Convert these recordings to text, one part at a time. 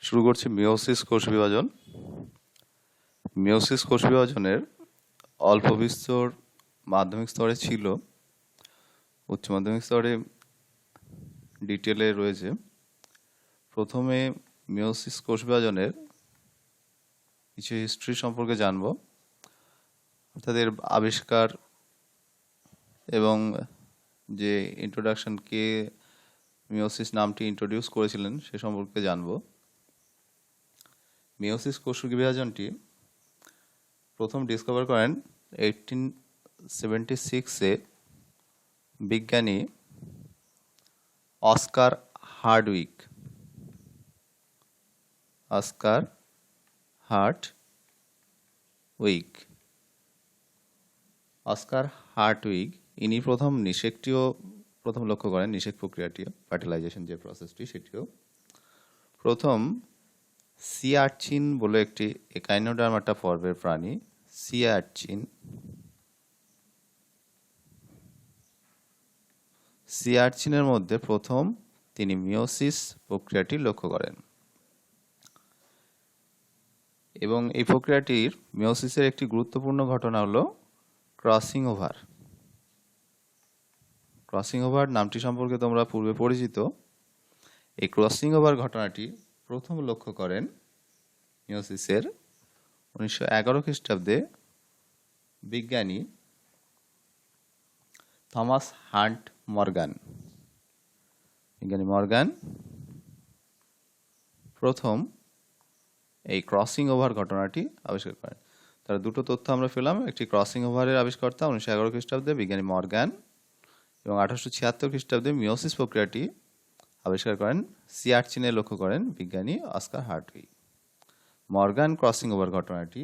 শুরু করছি মিওসিস কোষ বিভাজন। মিওসিস কোষ বিভাজনের অল্প বিস্তর মাধ্যমিক স্তরে ছিল, উচ্চ মাধ্যমিক স্তরে ডিটেলে রয়েছে। প্রথমে মিওসিস কোষ বিভাজনের কিছু হিস্ট্রি সম্পর্কে জানব, অর্থাৎ এর আবিষ্কার এবং যে ইন্ট্রোডাকশন, কে মিওসিস নামটি ইন্ট্রোডিউস করেছিলেন সে সম্পর্কে জানব। মিওসিস কোষ বিভাজনটি প্রথম ডিসকভার করেন 1876-এ বিজ্ঞানী অস্কার হার্ডউইগ। অস্কার হার্টউইগ ইনি প্রথম নিষেকটিও লক্ষ্য করেন, নিষেক প্রক্রিয়াটিও, ফার্টিলাইজেশন যে প্রসেসটি সেটিও। প্রথম সি আর্চিন বলে একটি একাইনোডার্মাটা পর্বের প্রাণী, সি আর্চিনের মধ্যে প্রথম তিনি মিওসিস প্রক্রিয়াটি লক্ষ্য করেন এবং এই প্রক্রিয়াটির মিওসিসের একটি গুরুত্বপূর্ণ ঘটনা হলো ক্রসিং ওভার নামটি সম্পর্কে তোমরা পূর্বে পরিচিত। এই ক্রসিং ওভার ঘটনাটি প্রথম লক্ষ্য করেন মিওসিসের 1911 খ্রিস্টাব্দে বিজ্ঞানী থমাস হান্ট মর্গান। প্রথম এই ক্রসিং ওভার ঘটনাটি আবিষ্কার করেন। তার দুটো তথ্য আমরা পেলাম, একটি ক্রসিং ওভারের আবিষ্কর্তা 1911 খ্রিস্টাব্দে বিজ্ঞানী মর্গান, এবং 1876 খ্রিস্টাব্দে মিওসিস প্রক্রিয়াটি আবিষ্কার করেন, সি আর্চিনে লক্ষ্য করেন বিজ্ঞানী Oscar Hartwig. Morgan crossing over ঘটনাটি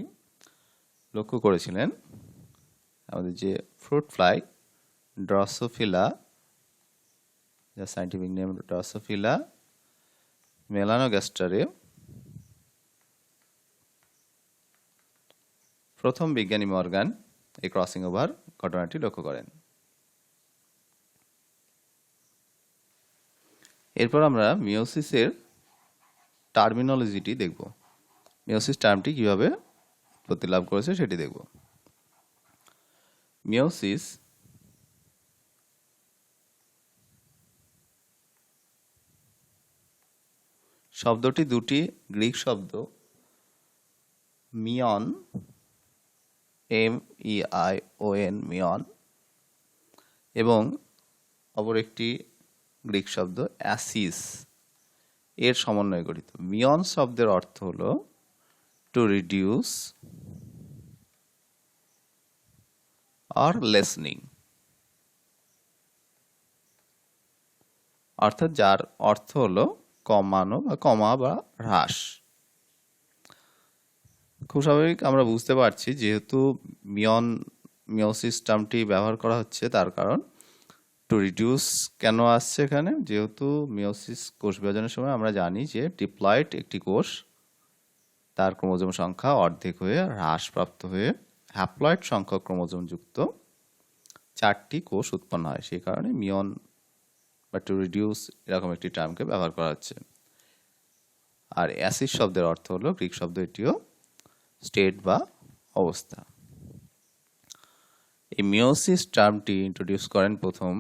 লক্ষ্য করেছিলেন আমাদের যে ফ্রুট ফ্লাই ড্রসোফিলা, যার সাইন্টিফিক নেম ড্রসোফিলা মেলানোগ্যাস্টারে প্রথম বিজ্ঞানী মর্গান এই ক্রসিং ওভার ঘটনাটি লক্ষ্য করেন। এরপর আমরা মিওসিসের টার্মিনোলজিটি দেখব, মিওসিস টার্মটি কিভাবে উৎপত্তি লাভ করেছে সেটি দেখব। মিওসিস শব্দটি দুটি গ্রিক শব্দ, মিয়ন MEION মিয়ন এবং অপর একটি গ্রিক শব্দ অ্যাসিস এর সমন্বয়ে গঠিত। মিয়ন শব্দের অর্থ হলো টু রিডিউস আর লেসনিং, অর্থাৎ যার অর্থ হলো কমানো বা কমা বা হ্রাস। খুব স্বাভাবিক, আমরা বুঝতে পারছি যেহেতু মিওসিস টার্মটি ব্যবহার করা হচ্ছে, তার কারণ টু রিডিউস কেন আসছে এখানে, যেহেতু মিওসিস কোষ বিভাজনের সময় আমরা জানি যে ডিপ্লয়েড একটি কোষ তার ক্রোমোজোম সংখ্যা অর্ধেক হয়ে হ্রাসপ্রাপ্ত হয়ে হ্যাপ্লয়েড সংখ্যক ক্রোমোজোম যুক্ত 4টি কোষ উৎপন্ন হয়। সেই কারণে মিয়ন বা টু রিডিউস এরকম একটি টার্মকে ব্যবহার করা হচ্ছে। আর অ্যাসিস শব্দের অর্থ হলো গ্রিক শব্দ, এটিও স্টেট বা অবস্থা। এই মিওসিস টার্মটি ইন্ট্রোডিউস করেন প্রথম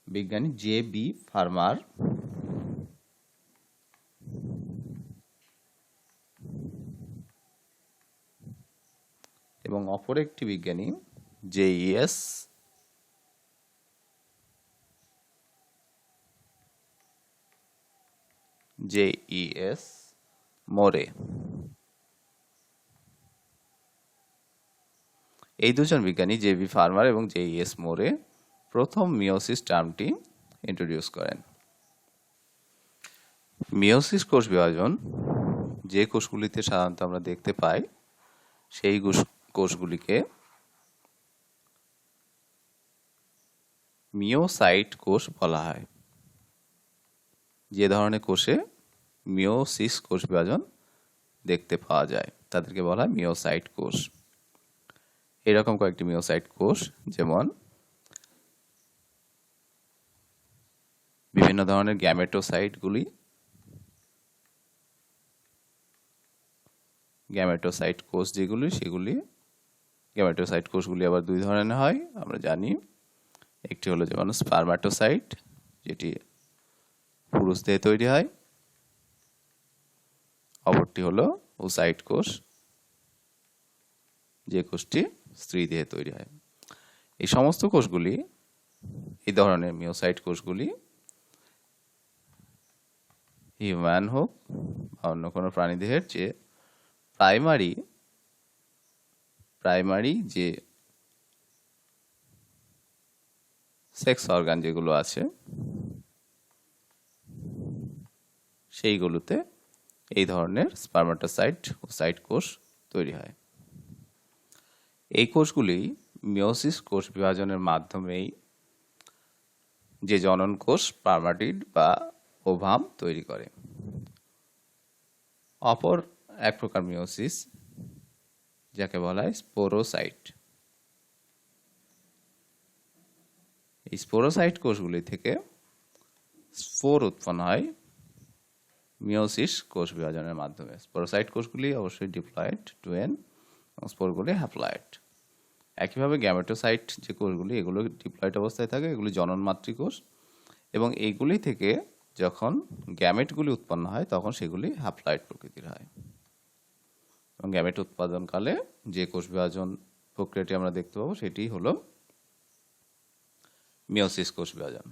বিজ্ঞানী JB ফার্মার এবং অপর একটি বিজ্ঞানী JES মোরে। এই দুজন বিজ্ঞানী JB ফার্মার এবং JES মোরে প্রথম মিওসিস টার্মটি ইন্ট্রোডিউস করেন। মিওসিস কোষ বিভাজন যে কোষগুলিতে সাধারণত আমরা দেখতে পাই সেই কোষগুলিকে মিওসাইট কোষ বলা হয়। যে ধরনের কোষে মিওসিস কোষ বিভাজন দেখতে পাওয়া যায় তাদেরকে বলা হয় মিওসাইট কোষ। এরকম কয়েকটি মিওসাইট কোষ, যেমন বিভিন্ন ধরনের গ্যামেটোসাইটগুলি, গ্যামেটোসাইট কোষ যেগুলি সেগুলি গ্যামেটোসাইট কোষগুলি আবার দুই ধরনের হয় আমরা জানি। একটি হলো যেমন স্পারমাটোসাইট, যেটি পুরুষ দেহে তৈরি হয়, অপরটি হলো ওসাইট কোষ, যে কোষটি স্ত্রী দেহে তৈরি হয়। এই সমস্ত কোষগুলি, এই ধরনের মিওসাইট কোষগুলি হিউম্যান হোক বা অন্য কোনো প্রাণীদেহের যে প্রাইমারি যে সেক্স অর্গান যেগুলো আছে সেইগুলোতে এই ধরনের স্পারমাটোসাইট ওসাইট কোষ তৈরি হয়। এই কোষগুলি মিওসিস কোষ বিভাজনের মাধ্যমেই যে জনন কোষ স্পারমাটিড বা ওভাম তৈরি করে। অপর এক প্রকার মিওসিস যাকে বলা হয় স্পোরোসাইট। এই স্পোরোসাইট কোষগুলি থেকে স্পোর উৎপন্ন হয় মিওসিস কোষ বিভাজনের মাধ্যমে। স্পোরোসাইট কোষগুলি অবশ্যই ডিপ্লয়েড টু এন এবং স্পোরগুলি হ্যাপ্লয়েড। একইভাবে গ্যামেটোসাইট যে কোষগুলি এগুলো ডিপ্লয়েড অবস্থায় থাকে, এগুলি জননমাতৃ কোষ, এবং এইগুলি থেকে যখন গ্যামেটগুলি উৎপন্ন হয় তখন সেগুলি হ্যাপ্লয়েড প্রকৃতির হয়। এবং গ্যামেট উৎপাদনকালে যে কোষ বিভাজন প্রক্রিয়াটি আমরা দেখতে পাবো সেটি হলো মিওসিস কোষ বিভাজন।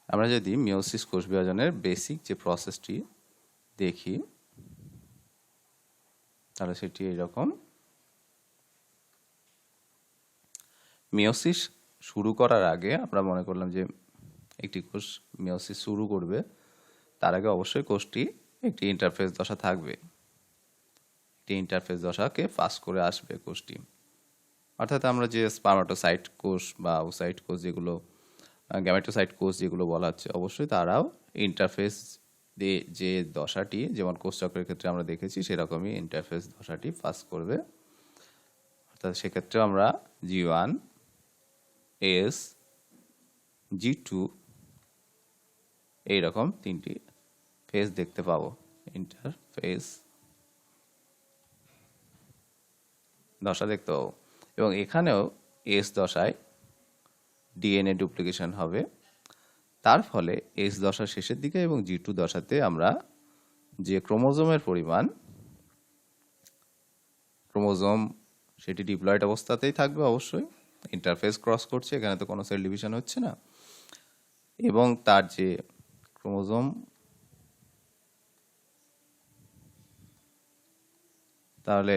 আমরা যদি মিওসিস কোষ বিভাজনের বেসিক যে প্রসেসটি দেখি তাহলে সেটি এইরকম। মিওসিস শুরু করার আগে আমরা মনে করলাম যে একটি কোষ মিওসিস শুরু করবে, তার আগে অবশ্যই কোষটি একটি ইন্টারফেস দশা থাকবে, একটি ইন্টারফেস দশাকে পাস করে আসবে কোষটি। অর্থাৎ আমরা যে স্পারমাটোসাইট কোষ বা ওসাইট কোষ যেগুলো, গ্যামেটোসাইট কোষ যেগুলো বলা হচ্ছে, অবশ্যই তারাও ইন্টারফেস দিয়ে যে দশাটি যেমন কোষচক্রের ক্ষেত্রে আমরা দেখেছি সেরকমই ইন্টারফেস দশাটি পাস করবে। অর্থাৎ সেক্ষেত্রে আমরা G1, S, G2 এইরকম তিনটি ফেজ দেখতে পাবো, ইন্টারফেস দশা দেখতে পাবো। এবং এখানেও এস দশায় ডিএনএ ডুপ্লিকেশন হবে, তার ফলে এস দশার শেষের দিকে এবং G2 দশাতে আমরা যে ক্রোমোজোমের পরিমাণ, ক্রোমোজোম সেটি ডিপ্লয়েড অবস্থাতেই থাকবে, অবশ্যই ইন্টারফেস ক্রস করছে, এখানে তো কোনো সেল ডিভিশন হচ্ছে না, এবং তার যে ক্রোমোজোম তাহলে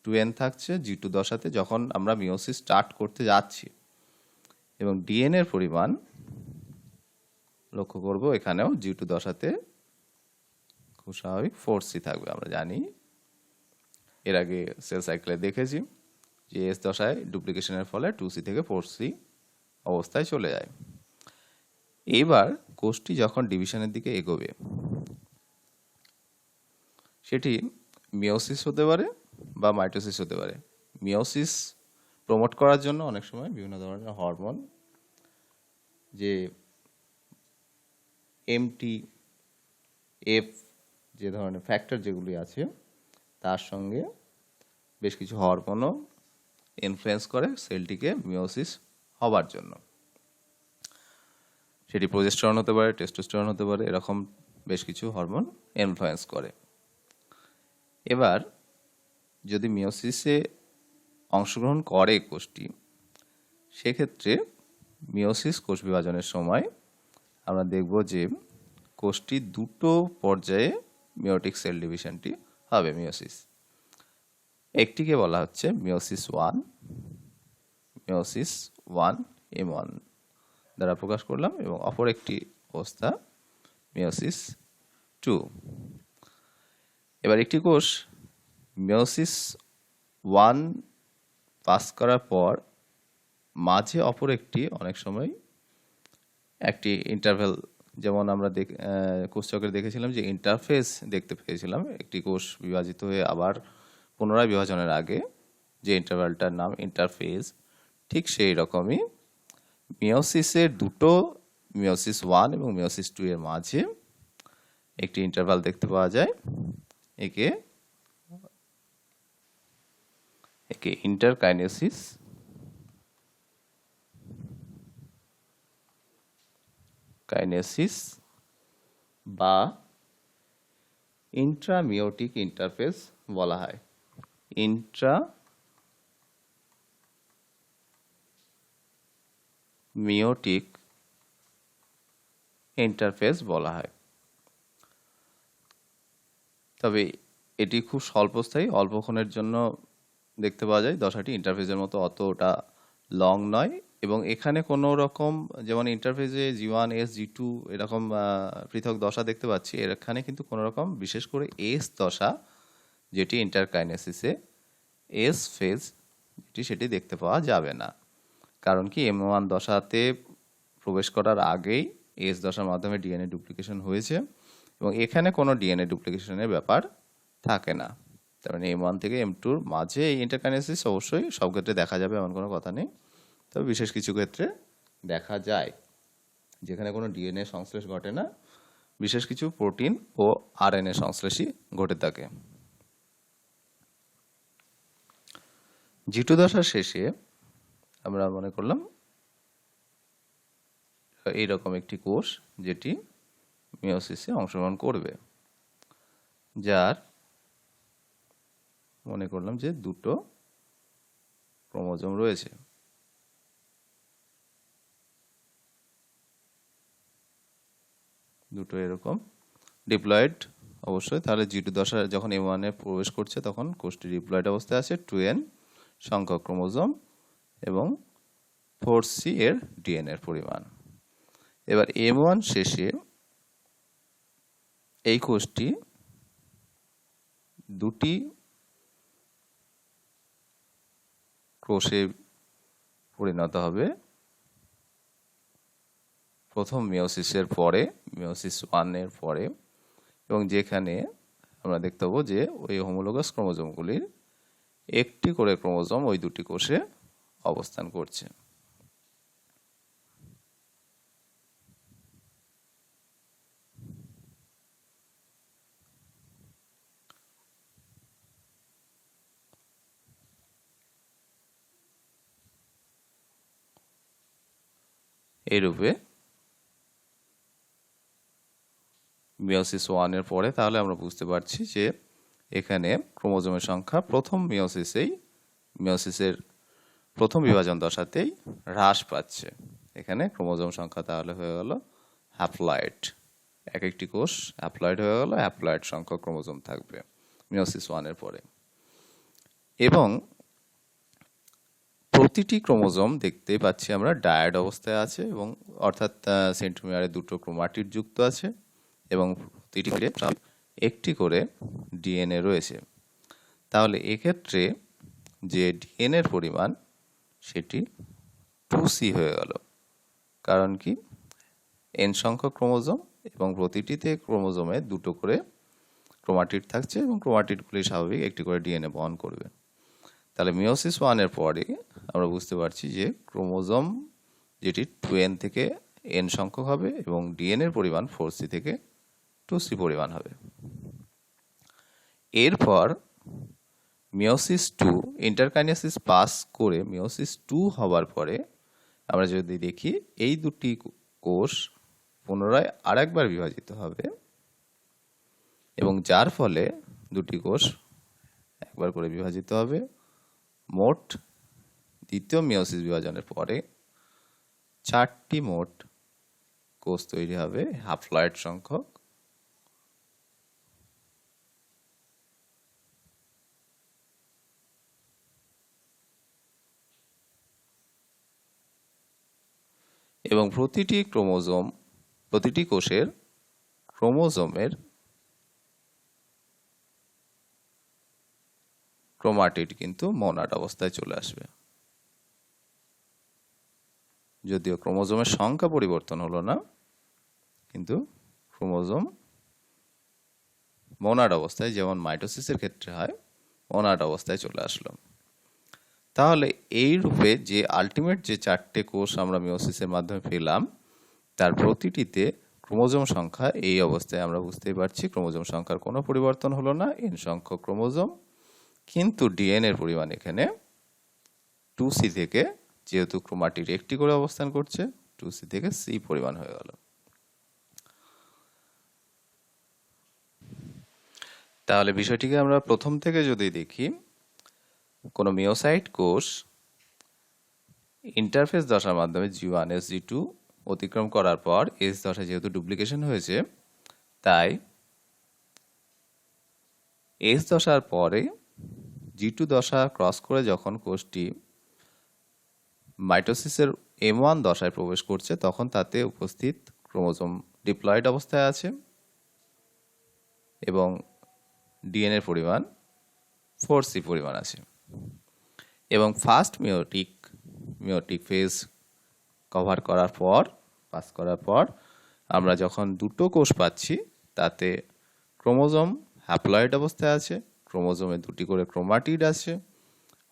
2n থাকছে G2 দশাতে যখন আমরা মিওসিস স্টার্ট করতে যাচ্ছি। এবং ডিএনএর পরিমাণ লক্ষ্য করব এখানেও G2 দশাতে খুব স্বাভাবিক 4C থাকবে। আমরা জানি এর আগে সেল সাইকেলে দেখেছি যে এস দশায় ডুপ্লিকেশনের ফলে 2C থেকে 4C অবস্থায় চলে যায়। এইবার কোষটি যখন ডিভিশনের দিকে এগোবে সেটি মিওসিস হতে পারে বা মাইটোসিস হতে পারে। মিওসিস প্রমোট করার জন্য অনেক সময় বিভিন্ন ধরনের হরমোন, যে MTF যে ধরনের ফ্যাক্টর যেগুলি আছে তার সঙ্গে বেশ কিছু হরমোনও ইনফ্লুয়েন্স করে সেলটিকে মিওসিস হবার জন্য। সেটি প্রোজেস্টেরন হতে পারে, টেস্টোস্টেরন হতে পারে, এরকম বেশ কিছু হরমোন ইনফ্লুয়েন্স করে। এবার যদি মিওসিসে অংশগ্রহণ করে কোষটি, সেক্ষেত্রে মিওসিস কোষ বিভাজনের সময় আমরা দেখব যে কোষটি দুটো পর্যায়ে মিওটিক সেল ডিভিশনটি হবে মিওসিস। একটিকে বলা হচ্ছে মিওসিস 1, মিওসিস 1 M1 দ্বারা প্রকাশ করলাম, এবং অপর একটি অবস্থা মিওসিস 2। এবার একটি কোষ মিওসিস 1 পাস করার পর মাঝে অপর একটি অনেক সময় একটি ইন্টারভেল, যেমন আমরা কোষচক্রে দেখেছিলাম যে ইন্টারফেস দেখতে পেয়েছিলাম, একটি কোষ বিভাজিত হয়ে আবার পুনরায় বিভাজনের আগে যে ইন্টারভ্যালটার নাম ইন্টারফেজ, ঠিক সেই রকমই মিওসিসের দুটো মিওসিস 1 এবং মিওসিস 2 এর মাঝে একটি ইন্টারভাল দেখতে পাওয়া যায়। একে ইন্টারকাইনেসিস বা ইন্ট্রামিওটিক ইন্টারফেস বলা হয়। ইন্ট্রামিওটিক ইন্টারফেস বলা হয়। তবে এটি খুব স্বল্পস্থায়ী, অল্পক্ষণের জন্য দেখতে পাওয়া যায়। দশাটি ইন্টারফেসের মতো অতটা লং নয় এবং এখানে কোনো রকম যেমন ইন্টারফেসে G1 S G2 এরকম পৃথক দশা দেখতে পাচ্ছি, এখানে কিন্তু কোনো রকম বিশেষ করে এস দশা যেটি ইন্টারকাইনেসিসে এস ফেজ সেটি দেখতে পাওয়া যাবে না। কারণ কি M1 দশাতে প্রবেশ করার আগেই এস দশার মাধ্যমে ডিএনএ ডুপ্লিকেশন হয়েছে এবং এখানে কোনো ডিএনএ ডুপ্লিকেশনের ব্যাপার থাকে না। তার মানে M1 থেকে M2 মাঝে এই ইন্টারকাইনেসিস অবশ্যই সব ক্ষেত্রে দেখা যাবে এমন কোনো কথা নেই, তবে বিশেষ কিছু ক্ষেত্রে দেখা যায় যেখানে কোনো ডিএনএ সংশ্লেষ ঘটে না, বিশেষ কিছু প্রোটিন ও আরএনএ সংশ্লেষই ঘটে থাকে। G2 দশার শেষে আমরা মনে করলাম এইরকম একটি কোষ যেটি মিওসিসে অংশগ্রহণ করবে, যার মনে করলাম যে দুটো ক্রোমোজোম রয়েছে। দুটো এরকম ডিপ্লয়েড অবশ্যই। তাহলে G2 দশা যখন M1 এ প্রবেশ করছে তখন কোষটি ডিপ্লয়েড অবস্থায় আছে, 2n সংখ্যক ক্রোমোজোম এবং 4C এর ডিএনএর পরিমাণ। এবার M1 শেষে এই কোষটি দুটি কোষে পরিণত হবে। প্রথম মিওসিসের পরে, মিওসিস 1 এর পরে, এবং যেখানে আমরা দেখতে পাবো যে ওই হোমোলোগাস ক্রোমোজোমগুলির একটি করে ক্রোমোজোম ওই দুটি কোষে অবস্থান করছে। এইরূপে মিওসিস 1 এর পরে তাহলে আমরা বুঝতে পারছি যে এখানে ক্রোমোজোমের সংখ্যা প্রথম মিওসিসের প্রথম বিভাজন দশাতেই হ্রাস পাচ্ছে। এখানে ক্রোমোজোম সংখ্যা তাহলে হয়ে গেল হ্যাপ্লয়েড, এক একটি কোষ হ্যাপ্লয়েড হয়ে গেল, হ্যাপ্লয়েড সংখ্যক ক্রোমোজোম থাকবে মিওসিস 1 এর পরে। এবং প্রতিটি ক্রোমোজোম দেখতে পাচ্ছি আমরা ডায়াড অবস্থায় আছে এবং অর্থাৎ সেন্ট্রোমিয়ারে দুটো ক্রোমাটিড যুক্ত আছে এবং প্রতিটি একটি করে ডিএনএ রয়েছে। তাহলে এক্ষেত্রে যে ডিএনএর পরিমাণ সেটি 2C হয়ে গেল। কারণ কি n সংখ্যক ক্রোমোজোম এবং প্রতিটিতে ক্রোমোজোমে দুটো করে ক্রোমাটিড থাকছে এবং ক্রোমাটিডগুলি স্বাভাবিক একটি করে ডিএনএ বহন করবে। তাহলে মিওসিস 1 এর পরে আমরা বুঝতে পারছি যে ক্রোমোজোম যেটি 2n থেকে n সংখ্যক হবে এবং ডিএনএর পরিমাণ 4C থেকে 2C পরিমাণ হবে। এরপর মিওসিস 2 ইন্টারকাইনেসিস পাস করে মিওসিস 2 হওয়ার পরে আমরা যদি দেখি এই দুটি কোষ পুনরায় আরেকবার বিভাজিত হবে এবং যার ফলে দুটি কোষ একবার করে বিভাজিত হবে। মোট দ্বিতীয় মিওসিস বিভাজনের পরে 4টি মোট কোষ তৈরি হবে হ্যাপ্লয়েড সংখ্যক। এবং প্রতিটি কোষের ক্রোমোজোমের ক্রোমাটিড কিন্তু মোনাড অবস্থায় চলে আসবে। যদিও ক্রোমোজোমের সংখ্যা পরিবর্তন হলো না, কিন্তু ক্রোমোজোম মোনাড অবস্থায়, যেমন মাইটোসিসের ক্ষেত্রে হয়, মোনাড অবস্থায় চলে আসলো। তাহলে এই রূপে যে আলটিমেট যে 4টে কোষ আমরা মিওসিসের মাধ্যমে পেলাম তার প্রতিটিতে ক্রোমোজোম সংখ্যা এই অবস্থায় আমরা বুঝতেই পারছি ক্রোমোজোম সংখ্যার কোনো পরিবর্তন হলো না, n সংখ্যক ক্রোমোজোম, কিন্তু ডিএনএর পরিমাণ এখানে 2C থেকে, যেহেতু ক্রোমাটিড একটি করে অবস্থান করছে, 2C থেকে C পরিমাণ হয়ে গেল। তাহলে বিষয়টিকে আমরা প্রথম থেকে যদি দেখি, কোনো মিওসাইট কোষ ইন্টারফেস দশার মাধ্যমে G1 SG2 অতিক্রম করার পর S দশায় যেহেতু ডুপ্লিকেশন হয়েছে, তাই S দশার পরে G2 দশা ক্রস করে যখন কোষটি মাইটোসিসের M1 দশায় প্রবেশ করছে, তখন তাতে উপস্থিত ক্রোমোজোম ডিপ্লয়েড অবস্থায় আছে এবং ডিএনএর পরিমাণ 4C পরিমাণ আছে। এবং ফার্স্ট মিওটিক ফেজ পাস করার পর আমরা যখন দুটো কোষ পাচ্ছি, তাতে ক্রোমোজোম হ্যাপ্লয়েড অবস্থায় আছে, ক্রোমোজোমে দুটি করে ক্রোমাটিড আছে,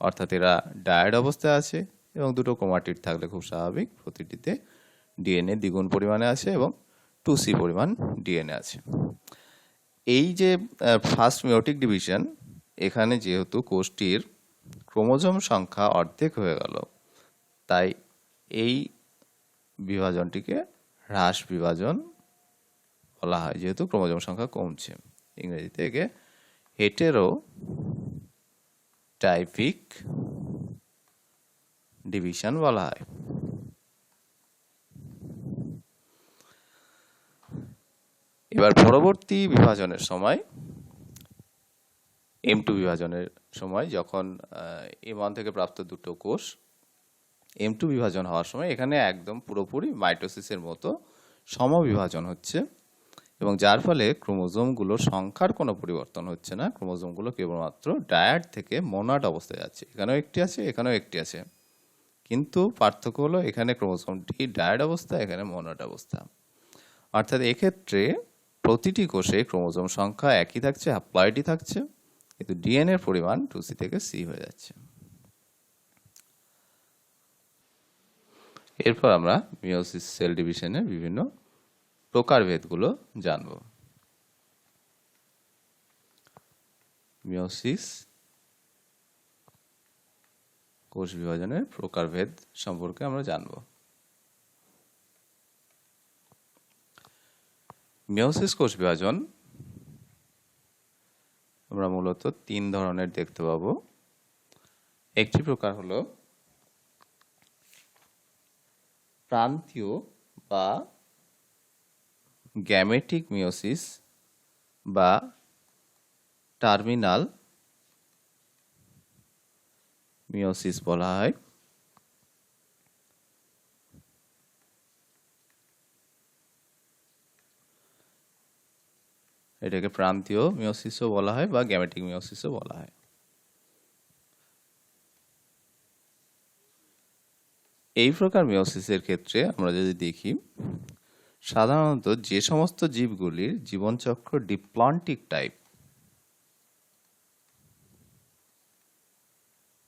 অর্থাৎ এরা ডায়াড অবস্থায় আছে, এবং দুটো ক্রোমাটিড থাকলে খুব স্বাভাবিক প্রতিটিতে ডিএনএ দ্বিগুণ পরিমাণে আছে এবং 2C পরিমাণ ডিএনএ আছে। এই যে ফার্স্ট মিওটিক ডিভিশন, এখানে যেহেতু কোষটির ক্রোমোজোম সংখ্যা অর্ধেক হয়ে গেল, তাই এই বিভাজনটিকে হ্রাস বিভাজন বলা হয়, যেহেতু ক্রোমোজোম সংখ্যা কমছে। ইংরেজিতে একে হেটেরোটাইপিক ডিভিশন বলা হয়। এবার পরবর্তী বিভাজনের সময়, M2 বিভাজনের সময়, যখন M1 থেকে প্রাপ্ত দুটো কোষ M2 বিভাজন হওয়ার সময় এখানে একদম পুরোপুরি মাইটোসিসের মতো সমবিভাজন হচ্ছে, এবং যার ফলে ক্রোমোজোমগুলোর সংখ্যার কোনো পরিবর্তন হচ্ছে না। ক্রোমোজোমগুলো কেবলমাত্র ডায়াড থেকে মোনাড অবস্থায় যাচ্ছে। এখানেও একটি আছে, এখানেও একটি আছে, কিন্তু পার্থক্য হলো এখানে ক্রোমোজোমটি ডায়াড অবস্থা, এখানে মোনাড অবস্থা। অর্থাৎ এক্ষেত্রে প্রতিটি কোষে ক্রোমোজোম সংখ্যা একই থাকছে, হ্যাপ্লয়েডই থাকছে, কিন্তু ডিএনএর পরিমাণ 2C থেকে C হয়ে যাচ্ছে। এরপর আমরা মিওসিস সেল ডিভিশনের বিভিন্ন প্রকারভেদগুলো জানব। মিওসিস কোষ বিভাজনের প্রকারভেদ সম্পর্কে আমরা জানব। মিওসিস কোষ বিভাজন আমরা মূলত 3 ধরনের দেখতে পাবো। একটি প্রকার হলো প্রান্তীয় বা গ্যামেটিক মিওসিস বা টার্মিনাল মিওসিস বলা হয়। এটাকে প্রান্তীয় মিওসিসও বলা হয় বা গ্যামেটিক মিওসিসও বলা হয়। এই প্রকার মিওসিসের ক্ষেত্রে আমরা যদি দেখি, সাধারণত যে সমস্ত জীবগুলির জীবনচক্র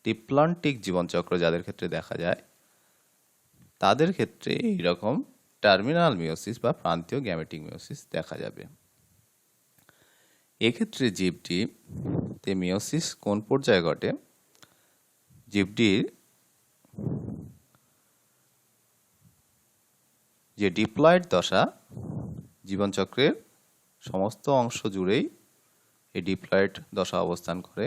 ডিপ্লন্টিক জীবনচক্র যাদের ক্ষেত্রে দেখা যায়, তাদের ক্ষেত্রে এইরকম টার্মিনাল মিওসিস বা প্রান্তীয় গ্যামেটিক মিওসিস দেখা যাবে। এক্ষেত্রে জীবটিতে মিওসিস কোন পর্যায়ে ঘটে? জীবটির যে ডিপ্লয়েড দশা, জীবনচক্রের সমস্ত অংশ জুড়েই এই ডিপ্লয়েড দশা অবস্থান করে।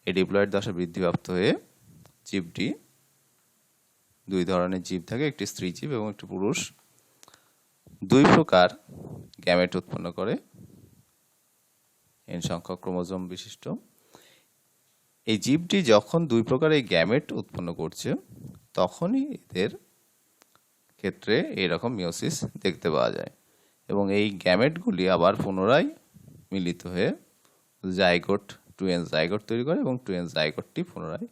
এই ডিপ্লয়েড দশা বৃদ্ধিপ্রাপ্ত হয়ে জীবটি, 2 ধরনের জীব থাকে, একটি স্ত্রী জীব এবং একটি পুরুষ, 2 প্রকার গ্যামেট উৎপন্ন করে, n সংখ্যক ক্রোমোজোম বিশিষ্ট। এই জীবটি যখন 2 প্রকার এই গ্যামেট উৎপন্ন করছে, তখনই এদের ক্ষেত্রে এইরকম মিওসিস দেখতে পাওয়া যায়, এবং এই গ্যামেটগুলি আবার পুনরায় মিলিত হয়ে জাইগোট, 2n জাইগোট তৈরি করে, এবং 2n জাইগোটটি পুনরায়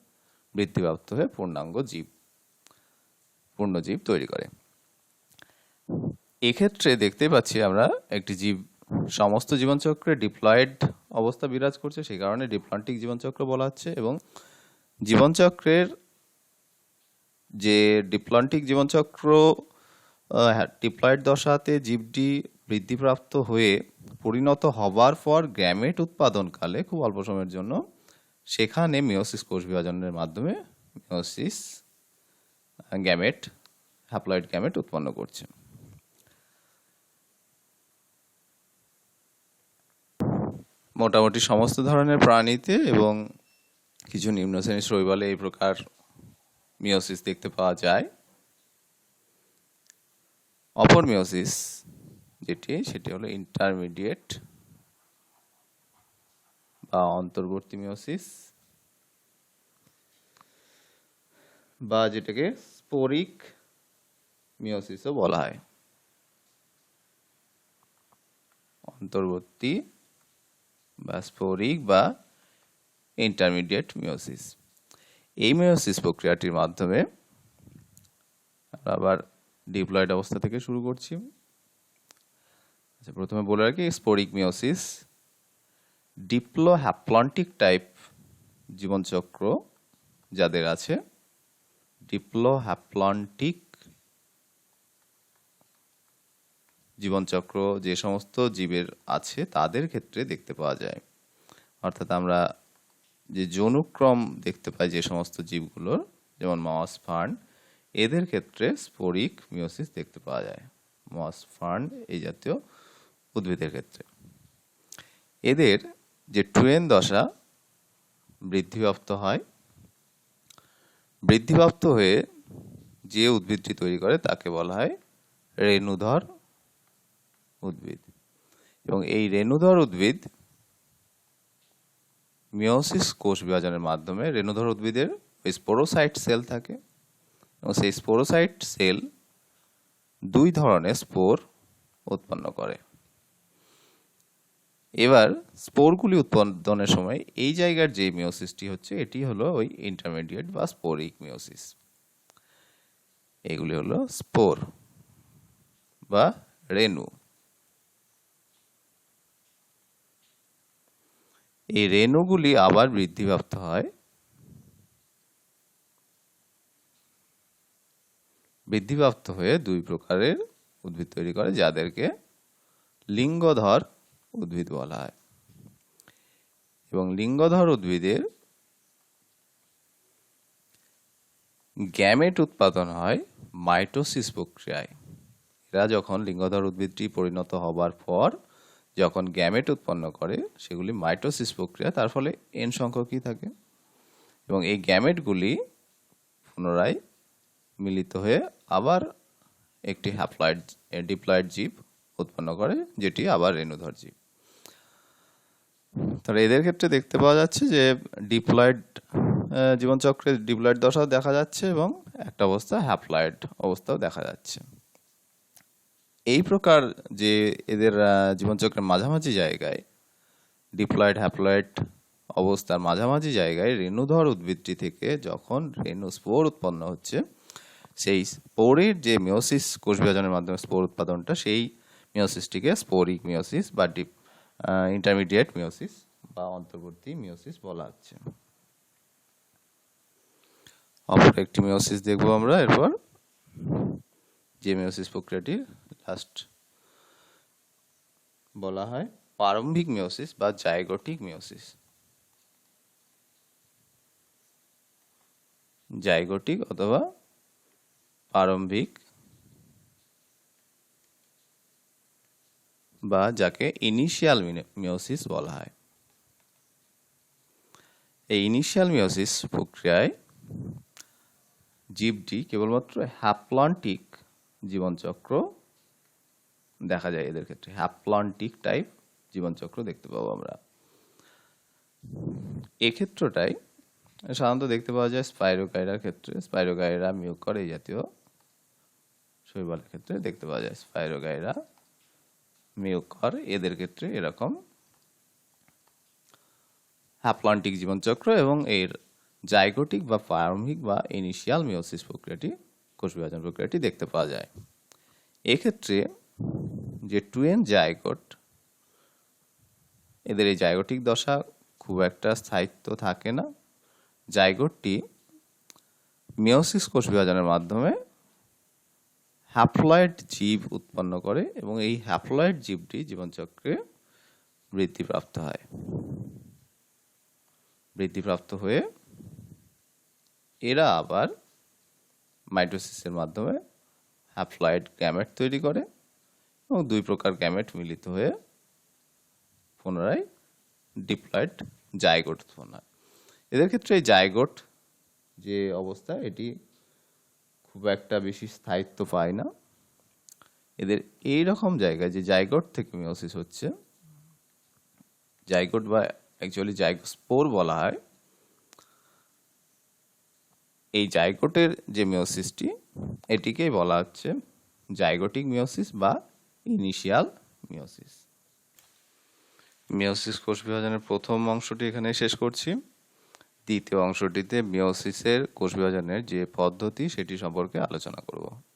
বৃদ্ধিপ্রাপ্ত হয়ে পূর্ণ জীব তৈরি করে। এক্ষেত্রে দেখতে পাচ্ছি আমরা একটি জীব সমস্ত জীবনচক্রে ডিপ্লয়েড অবস্থা বিরাজ করছে, সেই কারণে ডিপ্লন্টিক জীবনচক্র বলা হচ্ছে, এবং জীবনচক্রের যে ডিপ্লন্টিক জীবনচক্র ডিপ্লয়েড দশাতে জীবটি বৃদ্ধিপ্রাপ্ত হয়ে পরিণত হবার পর গ্যামেট উৎপাদনকালে খুব অল্প সময়ের জন্য সেখানে মিওসিস কোষ বিভাজনের মাধ্যমে মিওসিস গ্যামেট হ্যাপ্লয়েড গ্যামেট উৎপন্ন করছে। মোটামুটি সমস্ত ধরনের প্রাণীতে এবং কিছু নিম্ন শ্রেণীর শৈবালে এই প্রকার মিওসিস দেখতে পাওয়া যায়। অপর মিওসিস সেটি হলো ইন্টারমিডিয়েট বা অন্তর্বর্তী মিওসিস, বা যেটাকে স্পোরিক মিওসিসও বলা হয়। অন্তর্বর্তী বা স্পোরিক বা ইন্টারমিডিয়েট মিওসিস। এই মিওসিস প্রক্রিয়াটির মাধ্যমে আমরা আবার ডিপ্লয়েড অবস্থা থেকে শুরু করছি। আচ্ছা, প্রথমে বলে রাখি স্পোরিক মিওসিস ডিপ্লোহ্যাপ্লন্টিক টাইপ জীবনচক্র যাদের আছে, ডিপ্লোহ্যাপ্লন্টিক জীবনচক্র যে সমস্ত জীবের আছে তাদের ক্ষেত্রে দেখতে পাওয়া যায়। অর্থাৎ আমরা যে যৌনক্রম দেখতে পাই যে সমস্ত জীবগুলোর, যেমন মস, ফার্ন, এদের ক্ষেত্রে স্পোরিক মিওসিস দেখতে পাওয়া যায়। মস, ফার্ন এই জাতীয় উদ্ভিদের ক্ষেত্রে এদের যে টুয়েন দশা বৃদ্ধিপ্রাপ্ত হয়, বৃদ্ধিপ্রাপ্ত হয়ে যে উদ্ভিদটি তৈরি করে তাকে বলা হয় রেণুধর উদ্ভিদ। এবং এই রেণুধর উদ্ভিদ মিওসিস কোষ বিভাজনের মাধ্যমে, রেণুধর উদ্ভিদের স্পোরোসাইট সেল থাকে এবং সেই স্পোরোসাইট সেল দুই ধরনের স্পোর উৎপন্ন করে। এবার স্পোরগুলি উৎপাদনের সময় এই জায়গার যে মিওসিসটি হচ্ছে এটি হলো ওই ইন্টারমিডিয়েট বা স্পোরিক মিওসিস। এগুলি হলো স্পোর বা রেণু। এই রেণুগুলি আবার বৃদ্ধিপ্রাপ্ত হয়, বৃদ্ধিপ্রাপ্ত হয়ে দুই প্রকারের উদ্ভিদ তৈরি করে যাদেরকে লিঙ্গধর উদ্ভিদ বলা হয়। এবং লিঙ্গধর উদ্ভিদের গ্যামেট উৎপাদন হয় মাইটোসিস প্রক্রিয়ায়। এরা যখন লিঙ্গধর উদ্ভিদটি পরিণত হবার পর যখন গ্যামেট উৎপন্ন করে সেগুলি মাইটোসিস প্রক্রিয়া, তার ফলে এন সংখ্যকই থাকে এবং এই গ্যামেটগুলি পুনরায় মিলিত হয়ে আবার একটি ডিপ্লয়েড জীব উৎপন্ন করে, যেটি আবার রেণুধর জীব। তাহলে এদের ক্ষেত্রে দেখতে পাওয়া যাচ্ছে যে ডিপ্লয়েড জীবনচক্রে ডিপ্লয়েড দশাও দেখা যাচ্ছে এবং একটা অবস্থা হ্যাপ্লয়েড অবস্থাও দেখা যাচ্ছে। এই প্রকার যে এদের জীবনচক্রের মাঝামাঝি জায়গায়, ডিপ্লয়েড হ্যাপ্লয়েড অবস্থার মাঝামাঝি জায়গায় রেণুধর উদ্ভিদটি থেকে যখন রেণু স্পোর উৎপন্ন হচ্ছে, সেই স্পোরের যে মিওসিস কোষ বিভাজনের মাধ্যমে স্পোর উৎপাদনটা, সেই মিওসিসটিকে স্পোরিক মিওসিস বা ইন্টারমিডিয়েট মিওসিস বা অন্তর্বর্তী মিওসিস বলা হচ্ছে। অপর একটি মিওসিস দেখবো আমরা এরপর, যে মিওসিস প্রক্রিয়াটি লাস্ট বলা হয় প্রারম্ভিক মিওসিস বা জাইগোটিক মিওসিস। জাইগোটিক অথবা প্রারম্ভিক, বা যাকে ইনিশিয়াল মিওসিস বলা হয়। এই ইনিশিয়াল মিওসিস প্রক্রিয়ায় জীবটি কেবলমাত্র হ্যাপ্লন্টিক জীবনচক্র দেখা যায়। এদের ক্ষেত্রে হ্যাপ্লন্টিক টাইপ জীবনচক্র দেখতে পাবো আমরা। এক্ষেত্রটাই সাধারণত দেখতে পাওয়া যায় স্পাইরোগাইরার ক্ষেত্রে, স্পাইরোগাইরা, মিউকর এই জাতীয় শৈবালের ক্ষেত্রে দেখতে পাওয়া যায়। স্পাইরোগাইরা, মিউকর এদের ক্ষেত্রে এরকম হ্যাপ্লন্টিক জীবনচক্র এবং এর জাইগোটিক বা প্রারম্ভিক বা ইনিশিয়াল মিওসিস প্রক্রিয়াটি, কোষ বিভাজন প্রক্রিয়াটি দেখতে পাওয়া যায়। এক্ষেত্রে যে টুয়েন জাইগোট, এদের এই জাইগোটিক দশা খুব একটা স্থায়িত্ব থাকে না। জাইগোটটি মিওসিস কোষ বিভাজনের মাধ্যমে হ্যাপ্লয়েড জীব উৎপন্ন করে এবং এই হ্যাপ্লয়েড জীবটি জীবনচক্রে বৃদ্ধিপ্রাপ্ত হয়। বৃদ্ধিপ্রাপ্ত হয়ে এরা আবার মাইটোসিসের মাধ্যমে হ্যাপ্লয়েড গ্যামেট তৈরি করে এবং দুই প্রকার গ্যামেট মিলিত হয়ে পুনরায় ডিপ্লয়েড জাইগোট উৎপন্ন হয়। এদের ক্ষেত্রে এই জাইগোট যে অবস্থা এটি খুব একটা বেশি স্থায়িত্ব পায় না। এদের এই রকম জায়গায় যে জাইগোট থেকে মিওসিস হচ্ছে, জাইগোট বা অ্যাকচুয়ালি জাইগোস্পোর বলা হয়, এই জাইগোটের যে মিওসিসটি এটিকেই বলা হচ্ছে জাইগোটিক মিওসিস বা ইনিশিয়াল মিওসিস। মিওসিস কোষ বিভাজনের প্রথম অংশটি এখানে শেষ করছি। দ্বিতীয় অংশটিতে মিওসিসের কোষ বিভাজনের যে পদ্ধতি সেটি সম্পর্কে আলোচনা করব।